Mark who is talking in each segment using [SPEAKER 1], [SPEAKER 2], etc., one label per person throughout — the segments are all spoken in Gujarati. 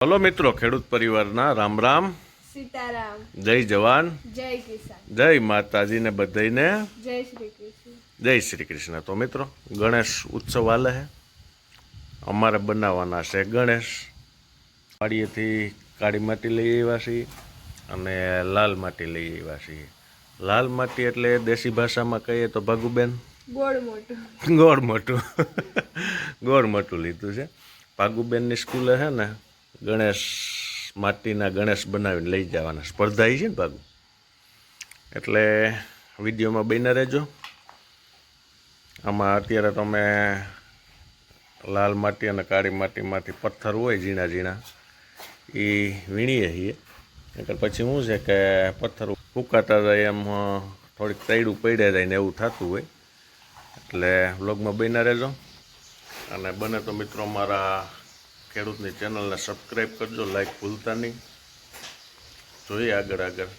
[SPEAKER 1] હલો મિત્રો, ખેડૂત પરિવારના રામ રામ,
[SPEAKER 2] સીતારામ,
[SPEAKER 1] જય જવાન,
[SPEAKER 2] જય કિસાન,
[SPEAKER 1] જય માતાજી ને બધાઈને
[SPEAKER 2] જય શ્રી કૃષ્ણ.
[SPEAKER 1] જય શ્રી કૃષ્ણ. તો મિત્રો, ગણેશ ઉત્સવ આલે છે. અમારે બનાવવાના છે ગણેશ. વાડીએથી કાળી માટી લઈ આવ્યા છીએ અને લાલ માટી લઈ આવ્યા છીએ. લાલ માટી એટલે દેશી ભાષામાં કહીએ તો ભાગુબેન
[SPEAKER 2] ગોળ મોટું.
[SPEAKER 1] ગોળ મોટું ગોળ મોટું લીધું છે. ભાગુબેનની સ્કૂલે છે ને ગણેશ માટીના ગણેશ બનાવીને લઈ જવાના સ્પર્ધા છે ને ભાગુ, એટલે વિડીયોમાં બન્યા રહેજો. આમાં અત્યારે તમે લાલ માટી અને કાળી માટીમાંથી પથ્થર હોય ઝીણા ઝીણા એ વીણીએ છીએ. એટલે પછી શું છે કે પથ્થર ફૂંકાતા જાય એમ થોડીક તૈડું પડ્યા જાય ને એવું થતું હોય. એટલે વ્લોગમાં બન્યા રહેજો અને બને તો મિત્રો મારા ખેડૂતની ચેનલને સબસ્ક્રાઈબ કરજો, લાઈક ભૂલતા નહીં. જોઈએ આગળ આગળ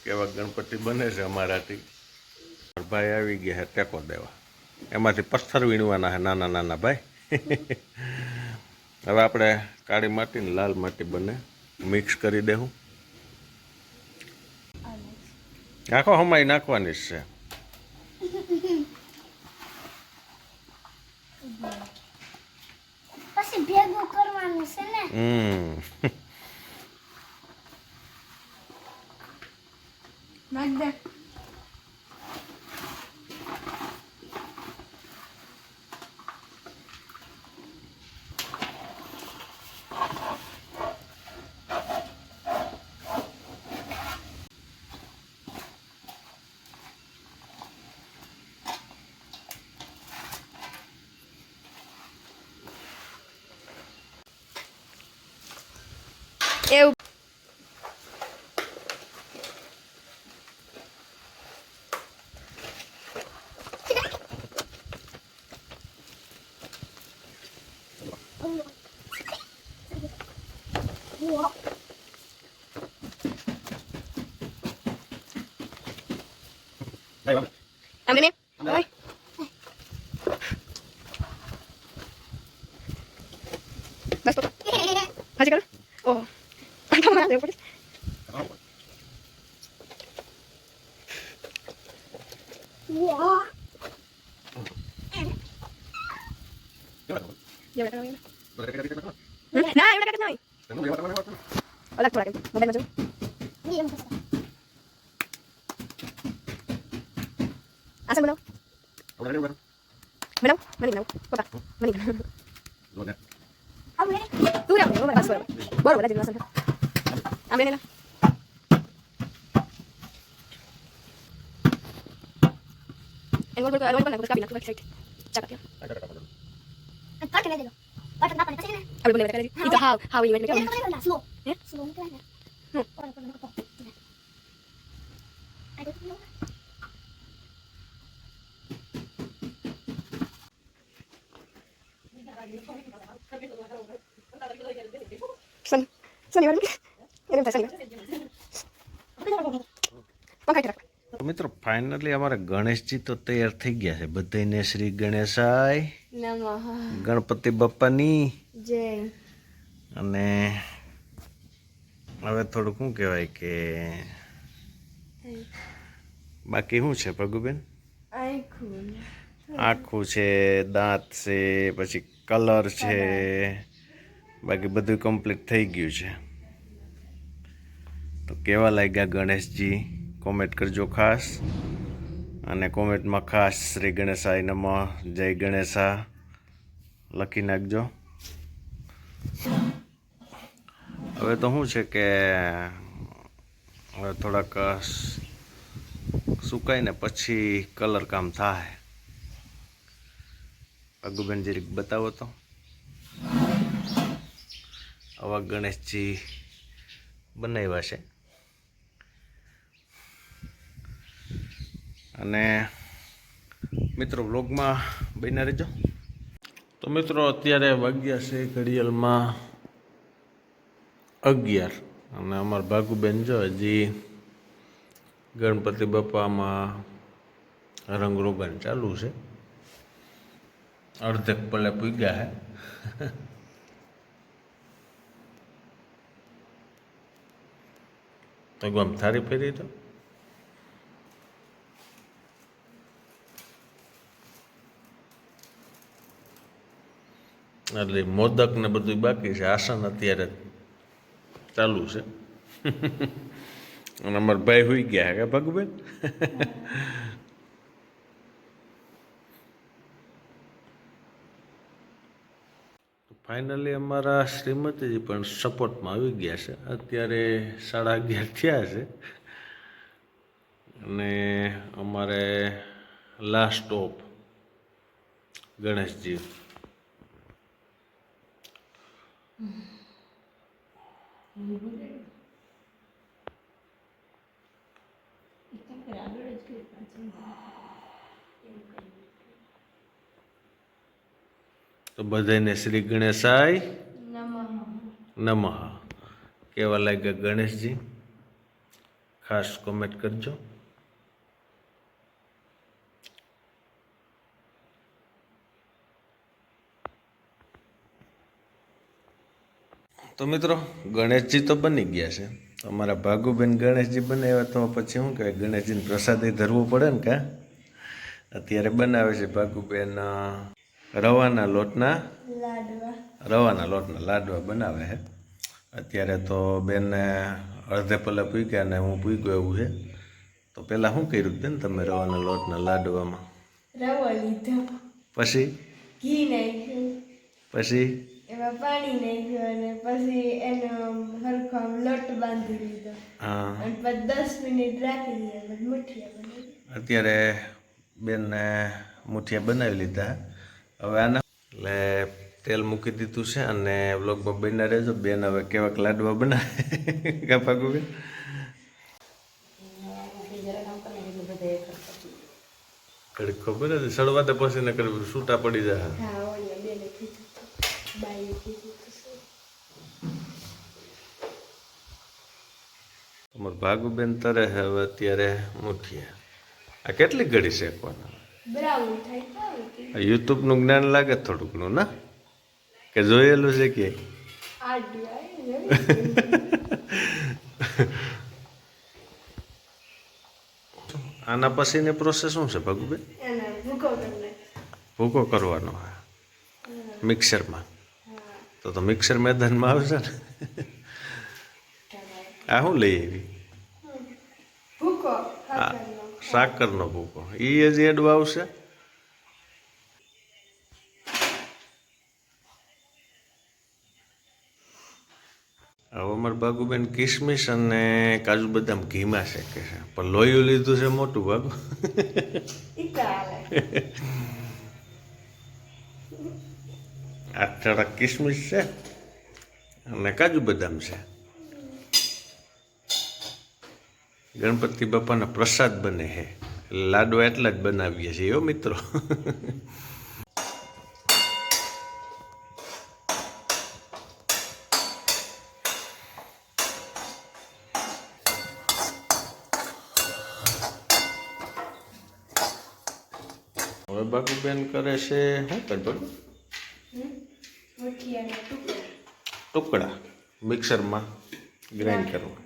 [SPEAKER 1] કેવા ગણપતિ બને છે અમારાથી. ભાઈ આવી ગયા છે ટેકો દેવા, એમાંથી પથ્થર વીણવાના છે નાના નાના ભાઈ. હવે આપણે કાળી માટી ને લાલ માટી બંને મિક્સ કરી દેવું. આખો હમાઈ નાખવાની જ છે.
[SPEAKER 3] પછી ભેગું કરવાનું છે ને.
[SPEAKER 2] નાખ દે. એવું આમ ને ઓય બસ તો હાજી કર. ઓહ આમાં દે પડી.
[SPEAKER 3] વાહ.
[SPEAKER 2] ના એવડા કટ નહીં. અલગ થોડા કે મોબાઈલ માં જો.
[SPEAKER 3] નિયમ કરતા.
[SPEAKER 2] આસન બનાવ. બનાવ મને બનાવ પપ્પા મને બનાવ.
[SPEAKER 3] હવે
[SPEAKER 2] તું રાવ ને બસ બરોબર લાજી આસન. આમ ને ના en gol porque algo con la cabina que chaca tío
[SPEAKER 3] cut કરી દેજો. કટ ના પડે પછી ને.
[SPEAKER 2] abro poner la cara y to how you make
[SPEAKER 3] A
[SPEAKER 2] it
[SPEAKER 3] તો સ્લો.
[SPEAKER 2] હે
[SPEAKER 3] સ્લો નીકળે ને. ઓર પર નકો. આ તો નો.
[SPEAKER 2] son son igual era un tasayo पंखा के रख.
[SPEAKER 1] મિત્રો ફાઇનલી અમારા ગણેશજી તો તૈયાર થઈ ગયા છે. બધાને શ્રી ગણેશાય
[SPEAKER 2] नमः
[SPEAKER 1] ગણપતિ બાપાની.
[SPEAKER 2] जय
[SPEAKER 1] અને હવે થોડુંક શું કહેવાય કે બાકી શું છે ભગુબેન?
[SPEAKER 2] आइखुन
[SPEAKER 1] આખું છે, દાંત છે, પછી કલર છે, બાકી બધું કમ્પ્લીટ થઈ ગયું છે. તો કેવા લાગ્યા ગણેશજી કોમેન્ટ કરજો ખાસ, અને કોમેન્ટમાં ખાસ શ્રી ગણેશાય નમઃ, જય ગણેશા લખી નાખજો. હવે તો શું છે કે હવે થોડાક સુકાય ને પછી કલર કામ થાય. અગુબેન જરીક બતાવો તો. આવા ગણેશજી બનાવ્યા છે. અને મિત્રો વ્લોગમાં બન્યા રહેજો. તો મિત્રો અત્યારે વાગ્યા છે ઘડિયાળમાં 11 અને અમારા ભાગુબેન જો હજી ગણપતિ બાપામાં રંગરોગન ચાલુ છે. અડધેક પલે પૂગ્યા હે. તો આમ થારી ફેરી તો એટલે મોદક ને બધું બાકી છે. આસન અત્યારે ચાલુ છે. અને અમારા ભાઈ હોઈ ગયા કે ભગુબેન? ફાઇનલી અમારા શ્રીમતીજી પણ સપોર્ટમાં આવી ગયા છે. અત્યારે 11:30 થયા છે અને અમારે લાસ્ટ સ્ટોપ ગણેશજી. તો બધાને શ્રી ગણેશાય નમઃ કેવા લાગ્યા ગણેશજી? ખાસ કોમેન્ટ કરજો. તો મિત્રો ગણેશજી તો બની ગયા છે. અમારા ભાગુબેન ગણેશજી બનાવ્યા તો પછી શું કહેવાય, ગણેશજીને પ્રસાદી ધરવું પડે ને કા? અત્યારે બનાવે છે ભાગુબેન રવાના લોટના લાડવા બનાવે છે. અત્યારે તો બેનને અડધે પલે પૂગ્યા ને હું પૂગ્યો એવું છે. તો પહેલાં શું કર્યું બેન તમે રવાના લોટના લાડવામાં?
[SPEAKER 4] રવો લીધો,
[SPEAKER 1] પછી
[SPEAKER 4] ઘી નાખ્યું,
[SPEAKER 1] પછી
[SPEAKER 4] એમાં પાણી નાખ્યું અને પછી એનો હરખો આમ લોટ બાંધી લીધો
[SPEAKER 1] હા
[SPEAKER 4] અને પછી 10 મિનિટ રાખી દીધા. પછી મુઠિયા બનાવી.
[SPEAKER 1] અત્યારે બેનને મુઠિયા બનાવી લીધા. હવે આના એટલે તેલ મૂકી દીધું છે અને વ્લોગમાં બન્યા રહેજો. બેન હવે કેવાક લાડવા બનાવે કા ભાગુબેન? ઘડી ખબર હતી સળવા તો પછી ને કરી છૂટા પડી જાય.
[SPEAKER 4] હા, ઓલી બેને કીધું બાઈએ કીધું
[SPEAKER 1] અમારા ભાગુબેન તરે છે હવે અત્યારે મુઠિયા. આ કેટલી ઘડી શેકવાના?
[SPEAKER 4] બ્રાઉન થાય ખાવ કે
[SPEAKER 1] આ યુટ્યુબનું જ્ઞાન લાગે થોડુંકનું ના? કે જોયેલું છે કે?
[SPEAKER 4] આડું આવી
[SPEAKER 1] આના પછીની પ્રોસેસ શું છે ભાગુબેન?
[SPEAKER 4] એના ભૂકો તમને.
[SPEAKER 1] ભૂકો કરવાનો મિક્સરમાં. તો મિક્સર મેદાનમાં આવશે ને? આ શું લઈ આવી?
[SPEAKER 4] ભૂકો
[SPEAKER 1] આ સાકરનો ભૂકો. એ હજી એડવા આવશે. હવે અમારા બાગુબેન કિસમિસ અને કાજુ બદામ ઘીમાં શેકે છે. પણ લોહીયું લીધું છે મોટું બાગુ. આ થોડા કિસમિસ છે અને કાજુ બદામ છે. ગણપતિ બાપાનો પ્રસાદ બને છે. લાડવા એટલા જ બનાવીએ છીએ હો મિત્રો. હવે બાબુબેન કરે છે શું કર બાબુ?
[SPEAKER 4] મુઠિયાના
[SPEAKER 1] ટુકડા મિક્સરમાં ગ્રાઇન્ડ કરવા.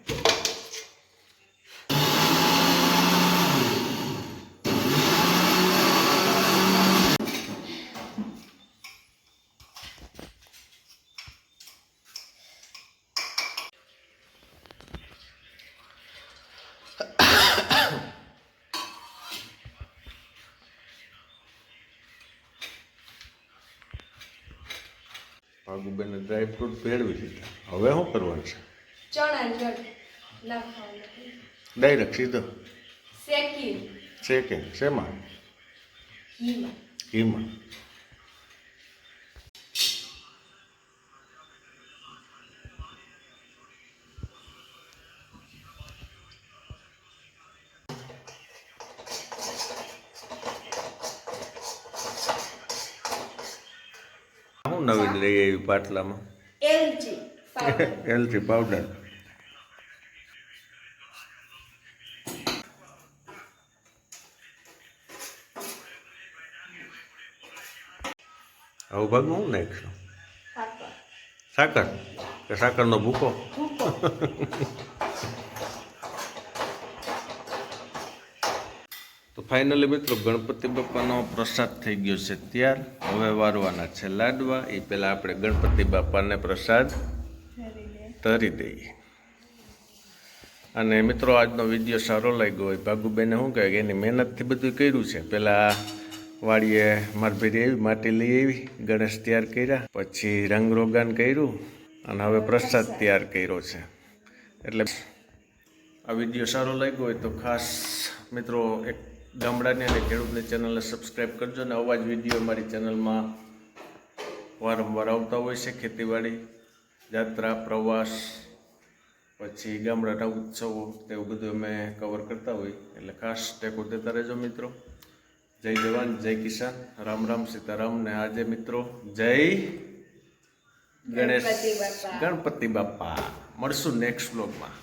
[SPEAKER 1] ભાગુબેને ડ્રાય ફ્રૂટ ભેળવી દીધા. હવે શું કરવાનું છે?
[SPEAKER 4] ચણા લોટ નાખવાનો,
[SPEAKER 1] ડાયરેક્ટ સીધો
[SPEAKER 4] શેકી
[SPEAKER 1] શેકે શેમાં?
[SPEAKER 4] ઘીમાં.
[SPEAKER 1] ઘીમાં. શું નવીન લઈ આવી પાટલામાં?
[SPEAKER 4] એલચી પાવડર.
[SPEAKER 1] એલચી પાવડર. આવું ભાગમાં હું નાખશું?
[SPEAKER 4] સાકર.
[SPEAKER 1] સાકર કે સાકરનો ભૂકો?
[SPEAKER 4] ભૂકો.
[SPEAKER 1] ફાઇનલી મિત્રો ગણપતિ બાપાનો પ્રસાદ થઈ ગયો છે તૈયાર. હવે વારવાના છે લાડવા. એ પહેલાં આપણે ગણપતિ બાપાને પ્રસાદ ધરી દઈએ. અને મિત્રો આજનો વિડીયો સારો લાગ્યો હોય, ભાગુબેને શું કહે કે એની મહેનતથી બધું કર્યું છે. પહેલાં વાડીએ માર ભેરી આવી, માટી લઈ આવી, ગણેશ તૈયાર કર્યા, પછી રંગરોગાન કર્યું અને હવે પ્રસાદ તૈયાર કર્યો છે. એટલે આ વિડીયો સારો લાગ્યો હોય તો ખાસ મિત્રો એક ગામડાની અને ખેડૂતની ચેનલને સબસ્ક્રાઈબ કરજો. અને આવા જ વિડીયો અમારી ચેનલમાં વારંવાર આવતા હોય છે. ખેતીવાડી, યાત્રા, પ્રવાસ, પછી ગામડાના ઉત્સવો, તેવું બધું અમે કવર કરતા હોય. એટલે ખાસ ટેકો દેતા રહેજો મિત્રો. જય જવાન, જય કિસાન, રામ રામ, સીતારામ. ને આજે મિત્રો જય ગણેશ, ગણપતિ બાપા. મળશું નેક્સ્ટ બ્લોગમાં.